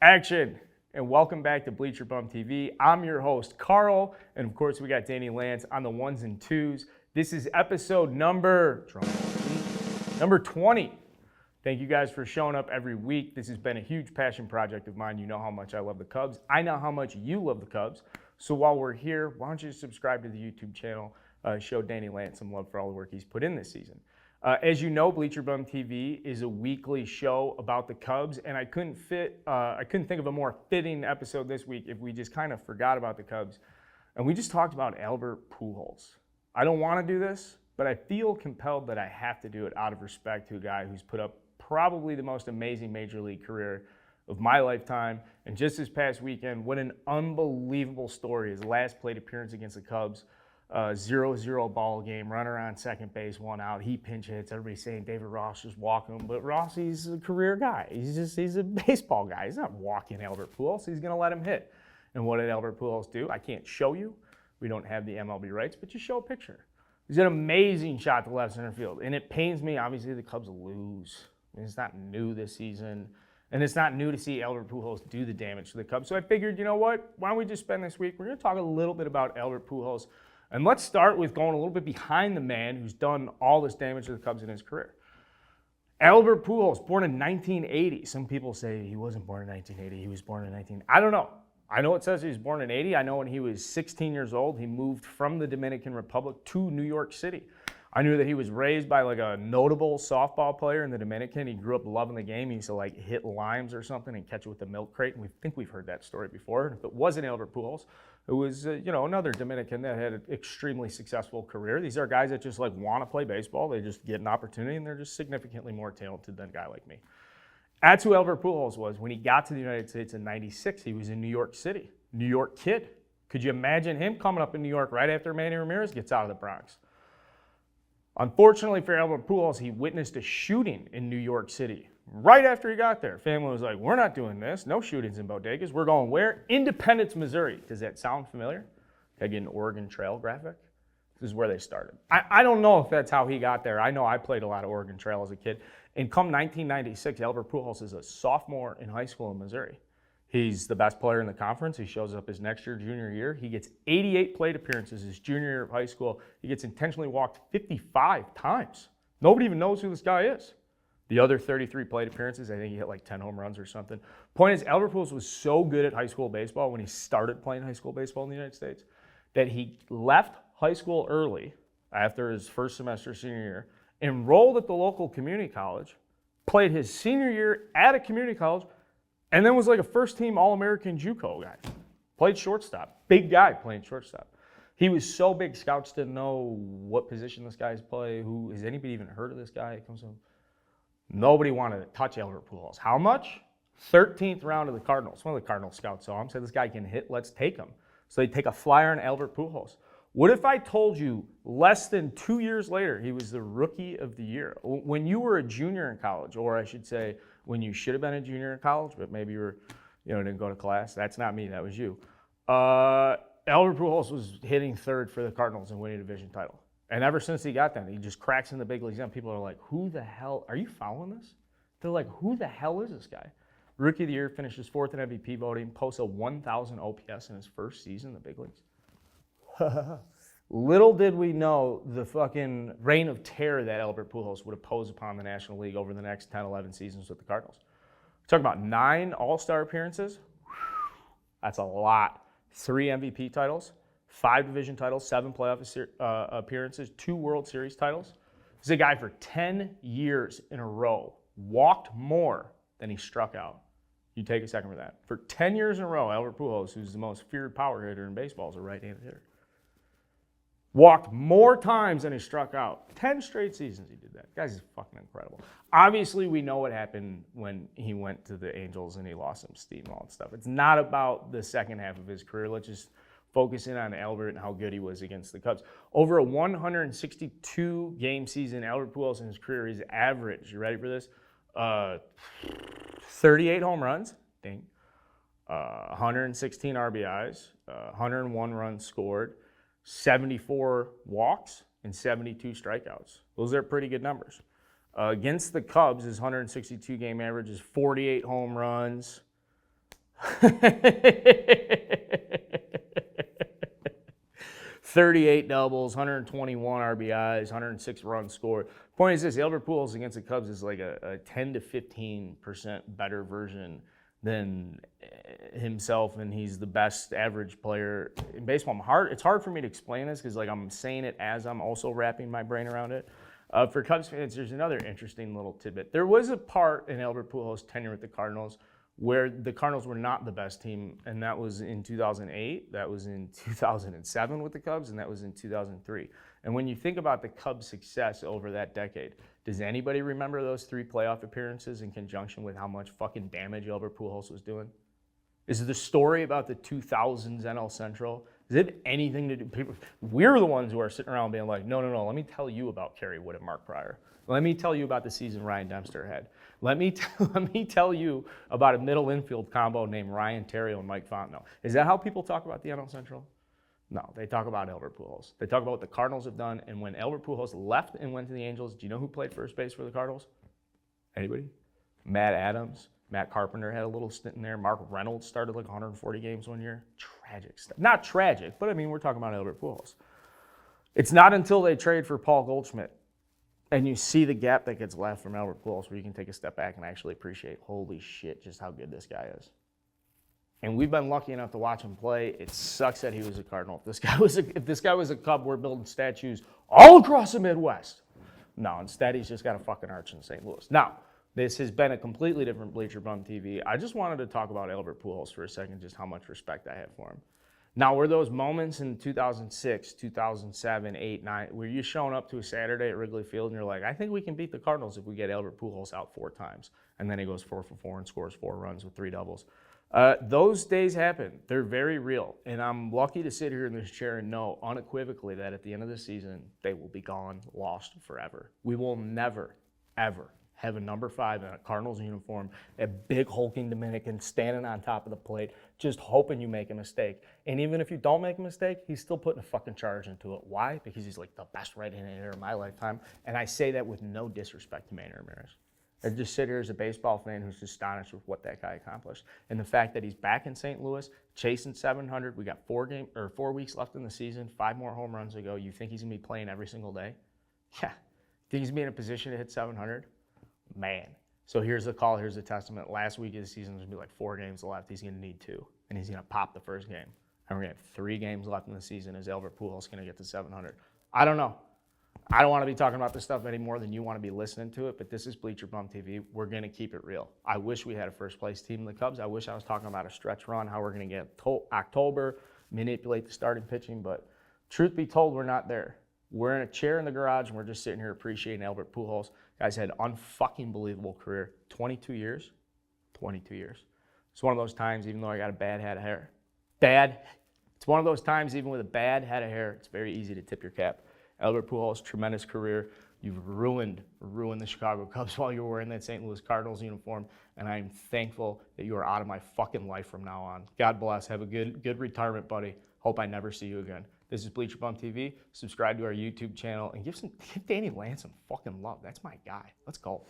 Action, and welcome back to Bleacher Bum TV. I'm your host, Carl, and of course we got Danny Lance on the ones and twos. This is episode number 20. Thank you guys for showing up every week. This has been a huge passion project of mine. You know how much I love the Cubs. I know how much you love the Cubs. So while we're here, why don't you subscribe to the YouTube channel, show Danny Lance some love for all the work he's put in this season. As you know, Bleacher Bum TV is a weekly show about the Cubs, and I couldn't think of a more fitting episode this week if we just kind of forgot about the Cubs, and we just talked about Albert Pujols. I don't want to do this, but I feel compelled that I have to do it out of respect to a guy who's put up probably the most amazing major league career of my lifetime. And just this past weekend, what an unbelievable story. His last plate appearance against the Cubs. 0-0 ball game, runner on second base, one out. He pinch hits. Everybody's saying David Ross just walking him, but Ross, he's a career guy. He's a baseball guy. He's not walking Albert Pujols. He's going to let him hit. And what did Albert Pujols do? I can't show you. We don't have the MLB rights, but you show a picture. He's an amazing shot to left center field, and it pains me. Obviously, the Cubs lose. It's not new this season, and it's not new to see Albert Pujols do the damage to the Cubs. So I figured, you know what? Why don't we just spend this week? We're going to talk a little bit about Albert Pujols. And let's start with going a little bit behind the man who's done all this damage to the Cubs in his career. Albert Pujols, born in 1980. Some people say he wasn't born in 1980. He was born in 19... I don't know. I know it says he was born in 80. I know when he was 16 years old, he moved from the Dominican Republic to New York City. I knew that he was raised by like a notable softball player in the Dominican. He grew up loving the game. He used to like hit limes or something and catch it with the milk crate. And we think we've heard that story before. And if it wasn't Albert Pujols, it was another Dominican that had an extremely successful career. These are guys that just like want to play baseball. They just get an opportunity, and they're just significantly more talented than a guy like me. That's who Albert Pujols was. When he got to the United States in '96, he was in New York City. New York kid. Could you imagine him coming up in New York right after Manny Ramirez gets out of the Bronx? Unfortunately for Albert Pujols, he witnessed a shooting in New York City right after he got there. Family was like, we're not doing this. No shootings in bodegas. We're going where? Independence, Missouri. Does that sound familiar? Can I get an Oregon Trail graphic? This is where they started. I don't know if that's how he got there. I know I played a lot of Oregon Trail as a kid. And come 1996, Albert Pujols is a sophomore in high school in Missouri. He's the best player in the conference. He shows up his next year, junior year. He gets 88 plate appearances his junior year of high school. He gets intentionally walked 55 times. Nobody even knows who this guy is. The other 33 plate appearances, I think he hit like 10 home runs or something. Point is, Albert Pujols was so good at high school baseball when he started playing high school baseball in the United States that he left high school early after his first semester senior year, enrolled at the local community college, played his senior year at a community college, and then was like a first-team All-American JUCO guy. Played shortstop. Big guy playing shortstop. He was so big, scouts didn't know what position this guy's play. Who has anybody even heard of this guy? It comes from. Nobody wanted to touch Albert Pujols. How much? 13th round of the Cardinals. One of the Cardinal scouts saw him, said, this guy can hit, let's take him. So they take a flyer on Albert Pujols. What if I told you less than 2 years later, he was the Rookie of the Year? When you were a junior in college, or I should say, when you should have been a junior in college, but maybe you were, didn't go to class. That's not me, that was you. Albert Pujols was hitting third for the Cardinals and winning a division title. And ever since he got that, he just cracks in the big leagues. And people are like, who the hell, are you following this? They're like, who the hell is this guy? Rookie of the Year, finishes fourth in MVP voting, posts a 1,000 OPS in his first season in the big leagues. Little did we know the fucking reign of terror that Albert Pujols would impose upon the National League over the next 10, 11 seasons with the Cardinals. Talk about 9 All-Star appearances. That's a lot. 3 MVP titles, 5 division titles, 7 playoff appearances, 2 World Series titles. This is a guy for 10 years in a row walked more than he struck out. You take a second for that. For 10 years in a row, Albert Pujols, who's the most feared power hitter in baseball, is a right-handed hitter. Walked more times than he struck out. 10 straight seasons he did that. Guy's fucking incredible. Obviously, we know what happened when he went to the Angels and he lost some steam and all that stuff. It's not about the second half of his career. Let's just focus in on Albert and how good he was against the Cubs. Over a 162-game season, Albert Pujols in his career, his average, you ready for this? 38 home runs, ding. 116 RBIs, 101 runs scored, 74 walks, and 72 strikeouts. Those are pretty good numbers. Against the Cubs, his 162-game average is 48 home runs, $38 doubles, 121 RBIs, 106 runs scored. Point is this, Albert Pujols against the Cubs is like a 10 to 15% better version than himself, and he's the best average player in baseball. It's hard for me to explain this because like I'm saying it as I'm also wrapping my brain around it. For Cubs fans, there's another interesting little tidbit. There was a part in Albert Pujols' tenure with the Cardinals where the Cardinals were not the best team, and that was in 2008, that was in 2007 with the Cubs, and that was in 2003. And when you think about the Cubs' success over that decade, does anybody remember those 3 playoff appearances in conjunction with how much fucking damage Albert Pujols was doing? Is the story about the 2000s NL Central, is it anything to do? We're the ones who are sitting around being like, no, let me tell you about Kerry Wood and Mark Pryor. Let me tell you about the season Ryan Dempster had. Let me tell you about a middle infield combo named Ryan Theriot and Mike Fontenot. Is that how people talk about the NL Central? No, they talk about Albert Pujols. They talk about what the Cardinals have done. And when Albert Pujols left and went to the Angels, do you know who played first base for the Cardinals? Anybody? Matt Adams. Matt Carpenter had a little stint in there. Mark Reynolds started like 140 games one year. Tragic stuff. Not tragic, but I mean, we're talking about Albert Pujols. It's not until they trade for Paul Goldschmidt and you see the gap that gets left from Albert Pujols where you can take a step back and actually appreciate, holy shit, just how good this guy is. And we've been lucky enough to watch him play. It sucks that he was a Cardinal. If this guy was a Cub, we're building statues all across the Midwest. No, instead he's just got a fucking arch in St. Louis. Now, this has been a completely different Bleacher Bum TV. I just wanted to talk about Albert Pujols for a second, just how much respect I have for him. Now, were those moments in 2006, 2007, 8, 9, where you're showing up to a Saturday at Wrigley Field and you're like, I think we can beat the Cardinals if we get Albert Pujols out 4 times. And then he goes 4 for 4 and scores 4 runs with 3 doubles. Those days happen. They're very real. And I'm lucky to sit here in this chair and know unequivocally that at the end of the season, they will be gone, lost forever. We will never, ever have a number 5 in a Cardinals uniform, a big hulking Dominican standing on top of the plate, just hoping you make a mistake. And even if you don't make a mistake, he's still putting a fucking charge into it. Why? Because he's like the best right-handed hitter of my lifetime. And I say that with no disrespect to Manny Ramirez. I just sit here as a baseball fan who's astonished with what that guy accomplished. And the fact that he's back in St. Louis, chasing 700. We got 4 weeks left in the season, 5 more home runs to go. You think he's going to be playing every single day? Yeah. Think he's going to be in a position to hit 700? Man. So here's the call, here's the testament. Last week of the season, there's going to be like 4 games left. He's going to need 2, and he's going to pop the first game. And we're going to have 3 games left in the season. Is Albert Pujols going to get to 700? I don't know. I don't want to be talking about this stuff any more than you want to be listening to it, but this is Bleacher Bum TV. We're going to keep it real. I wish we had a first-place team in the Cubs. I wish I was talking about a stretch run, how we're going to get October, manipulate the starting pitching, but truth be told, we're not there. We're in a chair in the garage, and we're just sitting here appreciating Albert Pujols. Guy's had an unfucking believable career. 22 years. 22 years. It's one of those times, even though I got a bad head of hair. It's one of those times, even with a bad head of hair, it's very easy to tip your cap. Albert Pujols, tremendous career. You've ruined the Chicago Cubs while you were wearing that St. Louis Cardinals uniform, and I'm thankful that you are out of my fucking life from now on. God bless. Have a good retirement, buddy. Hope I never see you again. This is Bleacher Bum TV. Subscribe to our YouTube channel and give Danny Lance some fucking love. That's my guy. Let's go.